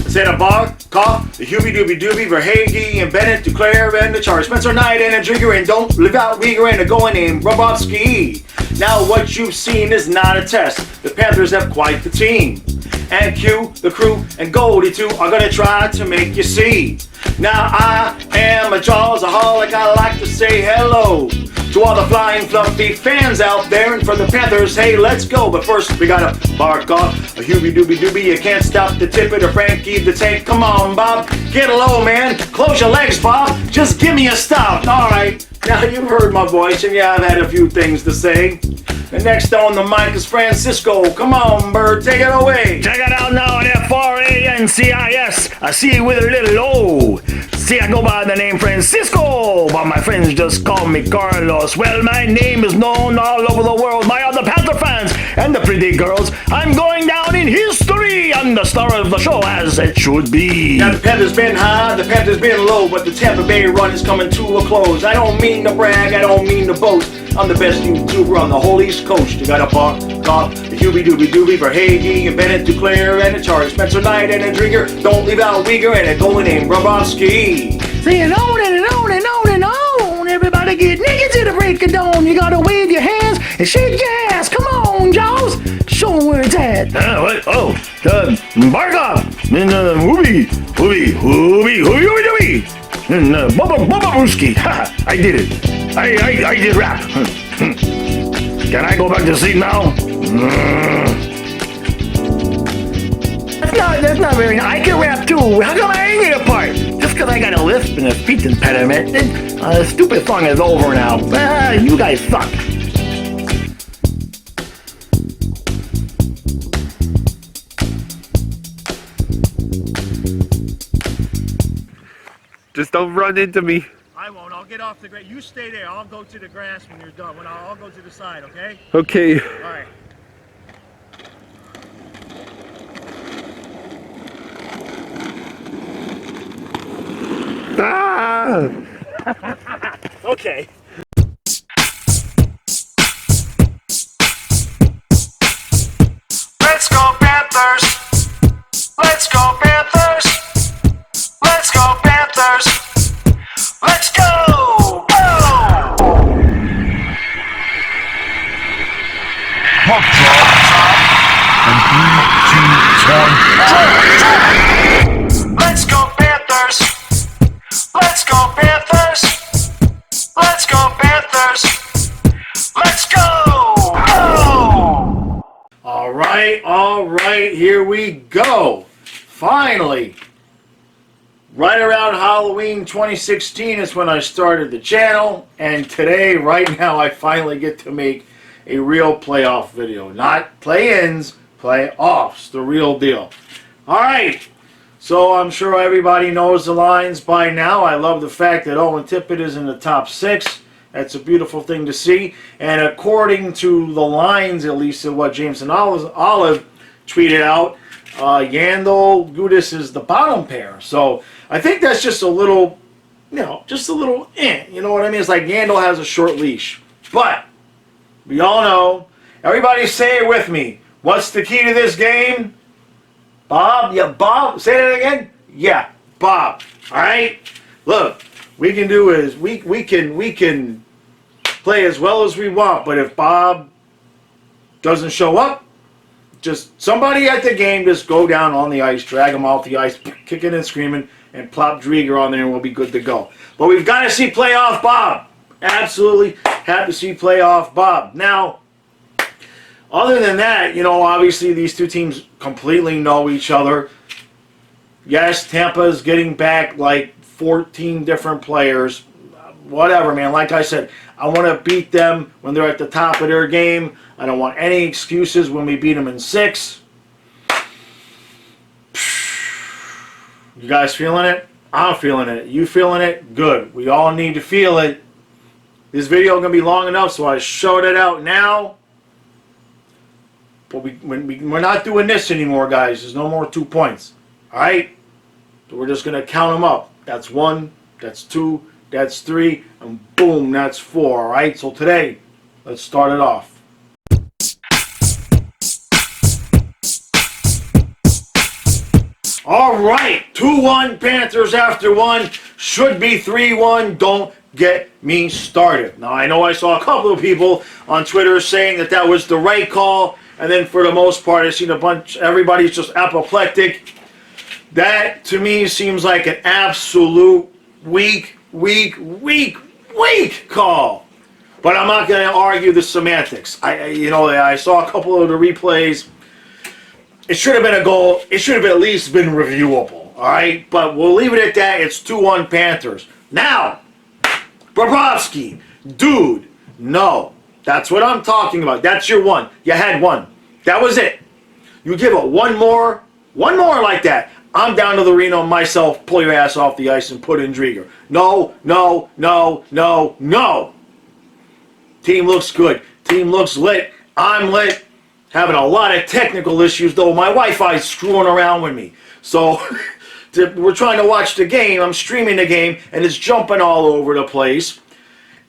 Said a bar, cough, the Huey Dooby Dooby, Verhage, and Bennett, Duclair, and the Charge, Spencer Knight, and a Drigger, and Don't Live Out Rieger, and a going named Robovsky. Now what you've seen is not a test. The Panthers have quite the team. And Q, the crew, and Goldie too are gonna try to make you see. Now I am a Jawsaholic, I like to say hello to all the flying fluffy fans out there, and for the Panthers, hey, let's go. But first, we gotta bark off a Huey Dooby Dooby. You can't stop the Tippet or Frankie the Tank. Come on, Bob, get low, man. Close your legs, Bob. Just give me a stop. All right, now you've heard my voice, and yeah, I've had a few things to say. And next on the mic is Francisco. Come on, Bird, take it away. Check it out now at Francis. I see you with a little O. See, I go by the name Francisco, but my friends just call me Carlos. Well, my name is known all over the world by all the Panther fans and the pretty girls. I'm going down in history. I'm the star of the show, as it should be. Now the Panthers been high, the Panthers been low, but the Tampa Bay run is coming to a close. I don't mean to brag, I don't mean to boast. I'm the best YouTuber on the whole East Coast. You got a bark, cough, the Huey Dooby Dooby, Verhage, and Bennett, Duclair, and a Charge, Spencer Knight, and a Drigger, Don't Leave Out Rieger, and a going named Robovsky. Saying on and on and on and on. Everybody get naked to the break of dawn. You gotta wave your hands and shake your ass. Come on, Jaws. Show 'em where it's at. What? Oh, bark off. And whoopee. And Bubba Brewski. Ha! I did it. I did rap. Can I go back to sleep now? That's not very nice. I can rap too. How come I ain't get a part? Just because I got a lisp and a speech impediment. The stupid song is over now. You guys suck. Just don't run into me. I won't. I'll get off the grass. You stay there. I'll go to the grass when you're done. I'll go to the side, okay? Okay. All right. Ah! Okay. Let's go Panthers! Let's go Panthers! Let's go Panthers! Let's go! Go! Pop drop. And 3, 2, 1, Let's go Panthers! Let's go Panthers! Let's go Panthers! Let's go! Go! All right, here we go. Finally, right around Halloween 2016 is when I started the channel, and today, right now, I finally get to make a real playoff video. Not play-ins, playoffs, the real deal. All right. So I'm sure everybody knows the lines by now. I love the fact that Owen Tippett is in the top 6. That's a beautiful thing to see. And according to the lines, at least of what Jameson Olive tweeted out, Yandel Gudis is the bottom pair. So I think that's just a little, you know what I mean? It's like Yandel has a short leash. But we all know, everybody say it with me. What's the key to this game? Bob? Yeah, Bob. Say that again? Yeah, Bob. All right? Look, we can do is we can play as well as we want, but if Bob doesn't show up, just somebody at the game just go down on the ice, drag him off the ice, kicking and screaming, and plop Drieger on there and we'll be good to go. But we've got to see playoff Bob. Absolutely have to see playoff Bob. Now, other than that, obviously these two teams completely know each other. Yes, Tampa's getting back like 14 different players. whatever, man. Like I said, I want to beat them when they're at the top of their game. I don't want any excuses when we beat them in 6. You guys feeling it? I'm feeling it. You feeling it? Good. We all need to feel it. This video is going to be long enough, so I showed it out now. But we're not doing this anymore, guys. There's no more 2 points. All right? So we're just going to count them up. That's 1, that's 2, that's 3, and boom, that's 4. All right? So today, let's start it off. All right, 2-1 Panthers after 1. Should be 3-1. Don't get me started. Now, I know I saw a couple of people on Twitter saying that that was the right call, and then for the most part, I've seen a bunch, everybody's just apoplectic. That, to me, seems like an absolute weak call. But I'm not going to argue the semantics. I saw a couple of the replays. It should have been a goal. It should have at least been reviewable. All right? But we'll leave it at that. It's 2-1 Panthers. Now, Bobrovsky, dude, no. That's what I'm talking about. That's your one. You had one. That was it. You give it one more like that. I'm down to the arena myself. Pull your ass off the ice and put in Drieger. No. Team looks good. Team looks lit. I'm lit. Having a lot of technical issues, though. My Wi-Fi's screwing around with me. So we're trying to watch the game. I'm streaming the game, and it's jumping all over the place.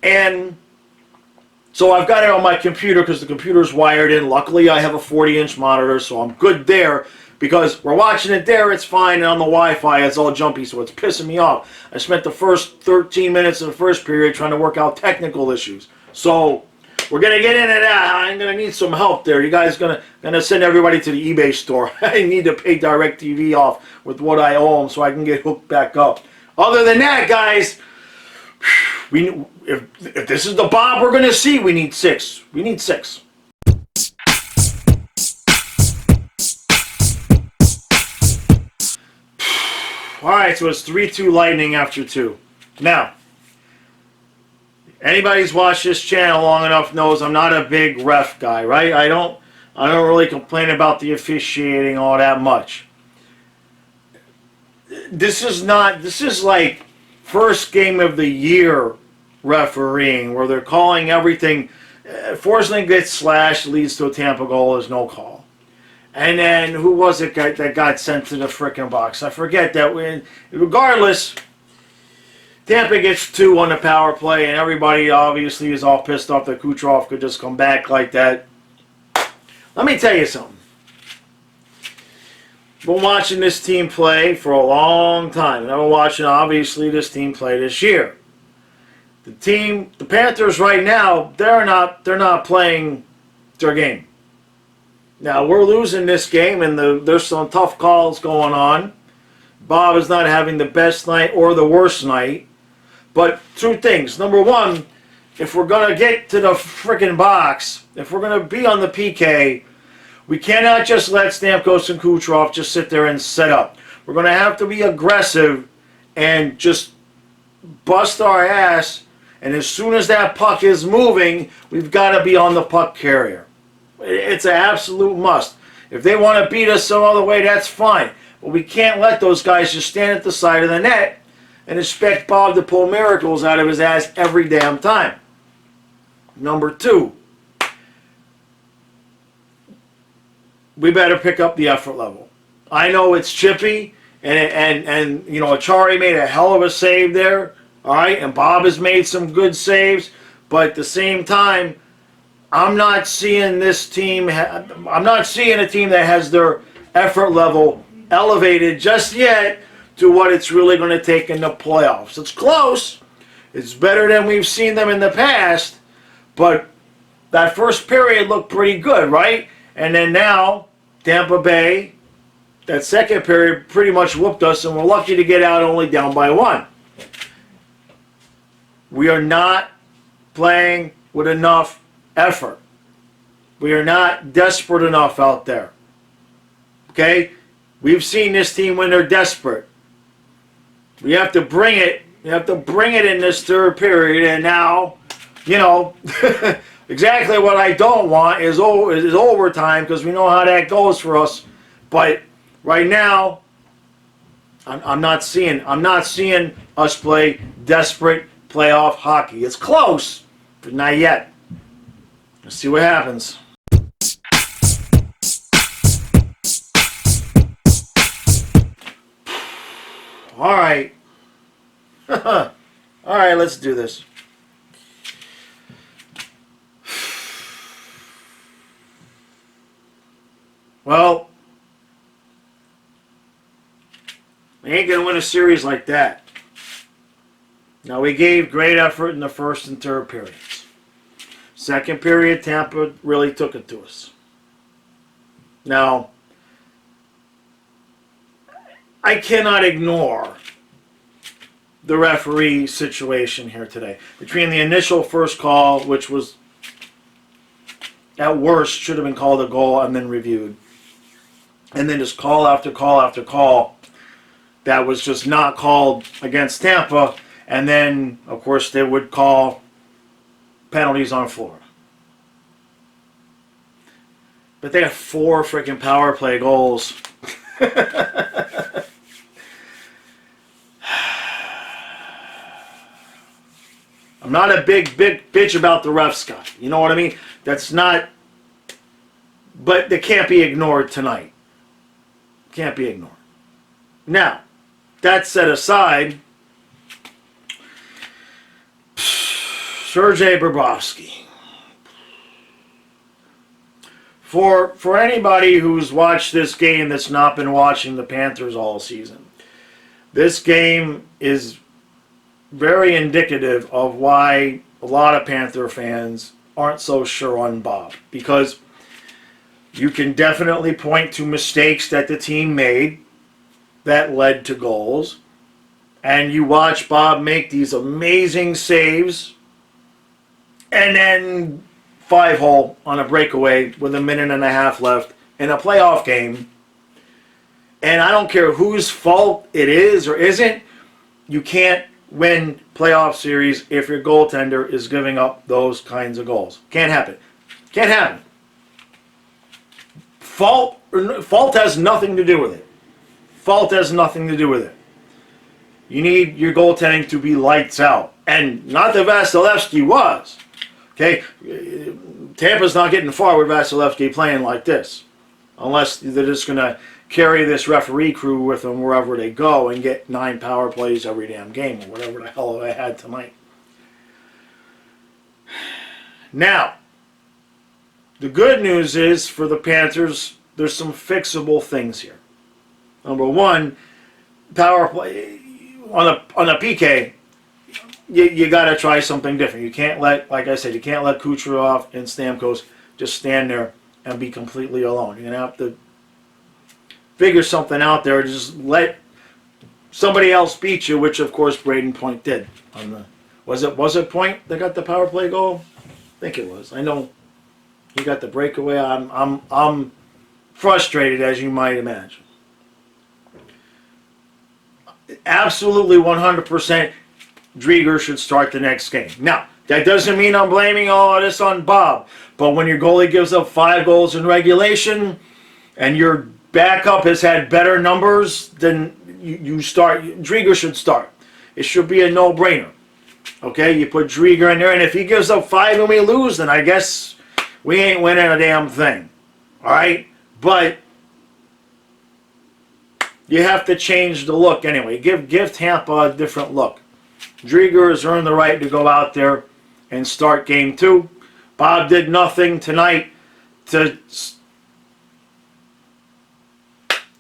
And so I've got it on my computer because the computer's wired in. Luckily, I have a 40-inch monitor, so I'm good there. Because we're watching it there, it's fine, and on the Wi-Fi, it's all jumpy, so it's pissing me off. I spent the first 13 minutes of the first period trying to work out technical issues. So we're going to get into that. I'm going to need some help there. You guys going to send everybody to the eBay store. I need to pay DirecTV off with what I owe them so I can get hooked back up. Other than that, guys, if this is the Bob we're going to see, we need 6. We need 6. All right, so it's 3-2 Lightning after 2. Now, anybody who's watched this channel long enough knows I'm not a big ref guy, right? I don't really complain about the officiating all that much. This is like first game of the year refereeing where they're calling everything. Forsling gets slashed, leads to a Tampa goal, there's no call. And then, who was it that got sent to the frickin' box? I forget that. Regardless, Tampa gets 2 on the power play, and everybody obviously is all pissed off that Kucherov could just come back like that. Let me tell you something. I've been watching this team play for a long time, and I've been watching, obviously, this team play this year. The Panthers right now, they're not playing their game. Now, we're losing this game, and there's some tough calls going on. Bob is not having the best night or the worst night. But 2 things. Number 1, if we're going to get to the frickin' box, if we're going to be on the PK, we cannot just let Stamkos and Kucherov just sit there and set up. We're going to have to be aggressive and just bust our ass. And as soon as that puck is moving, we've got to be on the puck carrier. It's an absolute must. If they want to beat us some other way, that's fine. But we can't let those guys just stand at the side of the net and expect Bob to pull miracles out of his ass every damn time. Number 2, we better pick up the effort level. I know it's chippy, and you know, Achari made a hell of a save there, all right, and Bob has made some good saves, but at the same time, I'm not seeing this team. I'm not seeing a team that has their effort level elevated just yet to what it's really going to take in the playoffs. It's close. It's better than we've seen them in the past, but that first period looked pretty good, right? And then now, Tampa Bay, that second period pretty much whooped us, and we're lucky to get out only down by 1. We are not playing with enough effort. We are not desperate enough out there. Okay? We've seen this team when they're desperate. We have to bring it You have to bring it in this third period, and now, you know, exactly what I don't want is overtime, because we know how that goes for us. But right now, I'm not seeing us play desperate playoff hockey. It's close, but not yet. Let's see what happens. All right. All right, let's do this. Well, we ain't going to win a series like that. Now, we gave great effort in the first and third periods. Second period, Tampa really took it to us. Now, I cannot ignore the referee situation here today. Between the initial first call, which was, at worst, should have been called a goal and then reviewed, and then just call after call after call that was just not called against Tampa, and then, of course, they would call penalties on Florida. But they have 4 freaking power play goals. I'm not a big bitch about the refs, guy. You know what I mean? That's not... But they can't be ignored tonight. Can't be ignored. Now, that set aside, Sergei Bobrovsky. For anybody who's watched this game that's not been watching the Panthers all season, this game is very indicative of why a lot of Panther fans aren't so sure on Bob. Because you can definitely point to mistakes that the team made that led to goals. And you watch Bob make these amazing saves, and then 5-hole on a breakaway with a minute and a half left in a playoff game. And I don't care whose fault it is or isn't, you can't win playoff series if your goaltender is giving up those kinds of goals. Can't happen. Can't happen. Fault has nothing to do with it. Fault has nothing to do with it. You need your goaltending to be lights out. And not that Vasilevsky was. Okay? Tampa's not getting far with Vasilevsky playing like this. Unless they're just going to carry this referee crew with them wherever they go and get 9 power plays every damn game, or whatever the hell they had tonight. Now, the good news is for the Panthers, there's some fixable things here. Number one, power play on a PK. You got to try something different. You can't let, like I said, you can't let Kucherov and Stamkos just stand there and be completely alone. You're gonna have to figure something out there. Just let somebody else beat you, which of course Braden Point did. Was it Point that got the power play goal? I think it was. I know he got the breakaway. I'm frustrated, as you might imagine. Absolutely 100%. Drieger should start the next game. Now, that doesn't mean I'm blaming all of this on Bob. But when your goalie gives up 5 goals in regulation and your backup has had better numbers, then you start. Drieger should start. It should be a no-brainer. Okay, you put Drieger in there, and if he gives up 5 and we lose, then I guess we ain't winning a damn thing. All right? But you have to change the look anyway. Give Tampa a different look. Drieger has earned the right to go out there and start game 2. Bob did nothing tonight to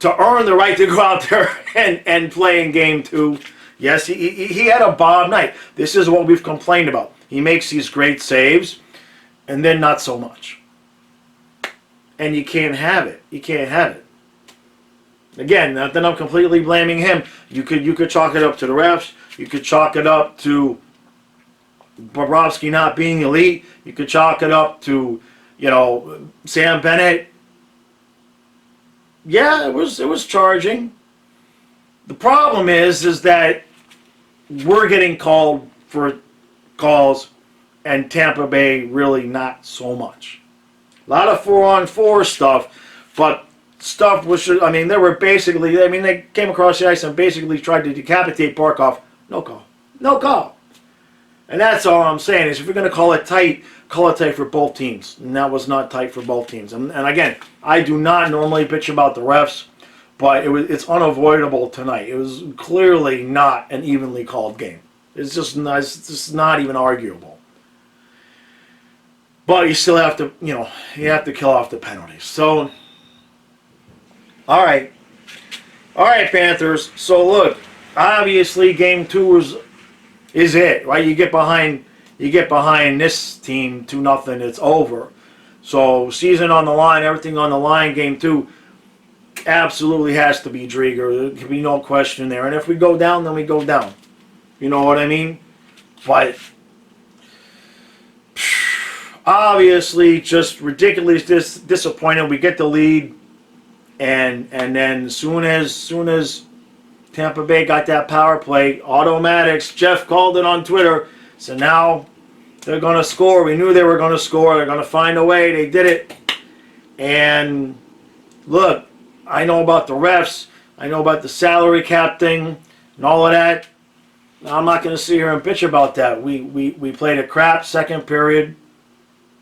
earn the right to go out there and play in game 2. Yes, he had a Bob night. This is what we've complained about. He makes these great saves, and then not so much. And you can't have it. You can't have it. Again, not that I'm completely blaming him. You could chalk it up to the refs. You could chalk it up to Bobrovsky not being elite. You could chalk it up to, Sam Bennett. Yeah, it was charging. The problem is that we're getting called for calls, and Tampa Bay really not so much. A lot of 4-on-4 stuff, but stuff was, I mean, they were basically, I mean, they came across the ice and basically tried to decapitate Barkov. No call. No call. And that's all I'm saying is if you're going to call it tight for both teams. And that was not tight for both teams. And again, I do not normally bitch about the refs, but it's unavoidable tonight. It was clearly not an evenly called game. It's just not even arguable. But you still have to, you have to kill off the penalties. So, all right, Panthers. So look, obviously, game 2 is it, right? You get behind this team 2-0, it's over. So season on the line, everything on the line. Game 2 absolutely has to be Drieger. There can be no question there. And if we go down, then we go down. You know what I mean? But obviously, just ridiculously disappointed. We get the lead, and then soon as Tampa Bay got that power play, automatics. Jeff called it on Twitter. So now they're going to score. We knew they were going to score. They're going to find a way. They did it. And look, I know about the refs. I know about the salary cap thing and all of that. I'm not going to sit here and bitch about that. We played a crap second period.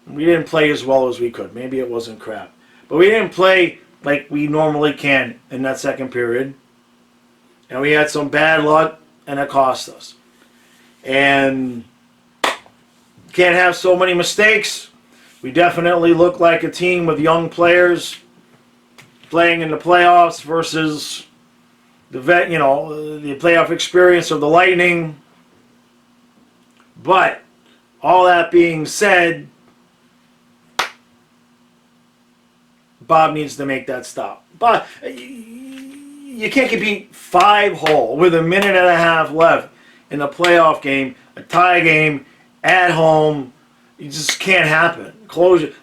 We didn't play as well as we could. Maybe it wasn't crap. But we didn't play like we normally can in that second period. And we had some bad luck, and it cost us. And can't have so many mistakes. We definitely look like a team with young players playing in the playoffs versus the the playoff experience of the Lightning. But all that being said, Bob needs to make that stop. But you can't get beat 5-0 with a minute and a half left in a playoff game, a tie game, at home. It just can't happen.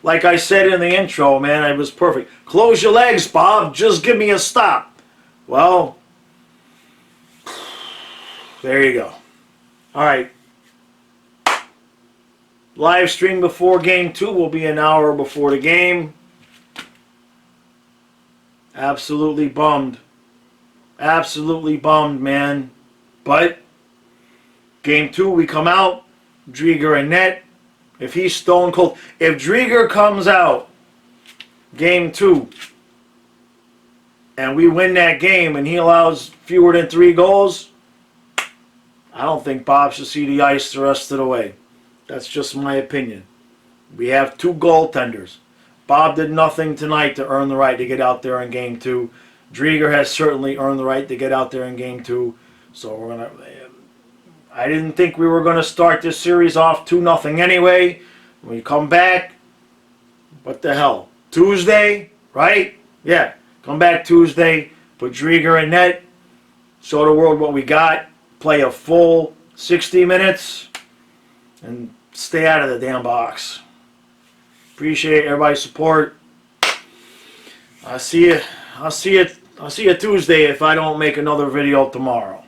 Like I said in the intro, man, it was perfect. Close your legs, Bob. Just give me a stop. Well, there you go. All right. Live stream before game 2 will be an hour before the game. Absolutely bummed. Absolutely bummed, man. But game 2, we come out. Drieger and net. If he's stone cold. If Drieger comes out game 2 and we win that game and he allows fewer than 3 goals, I don't think Bob should see the ice the rest of the way. That's just my opinion. We have 2 goaltenders. Bob did nothing tonight to earn the right to get out there in game 2. Drieger has certainly earned the right to get out there in game 2. So we're going to... I didn't think we were going to start this series off 2-0 anyway. When we come back, what the hell? Tuesday, right? Yeah, come back Tuesday, put Drieger in net, show the world what we got, play a full 60 minutes, and stay out of the damn box. Appreciate everybody's support. I'll see you Tuesday if I don't make another video tomorrow.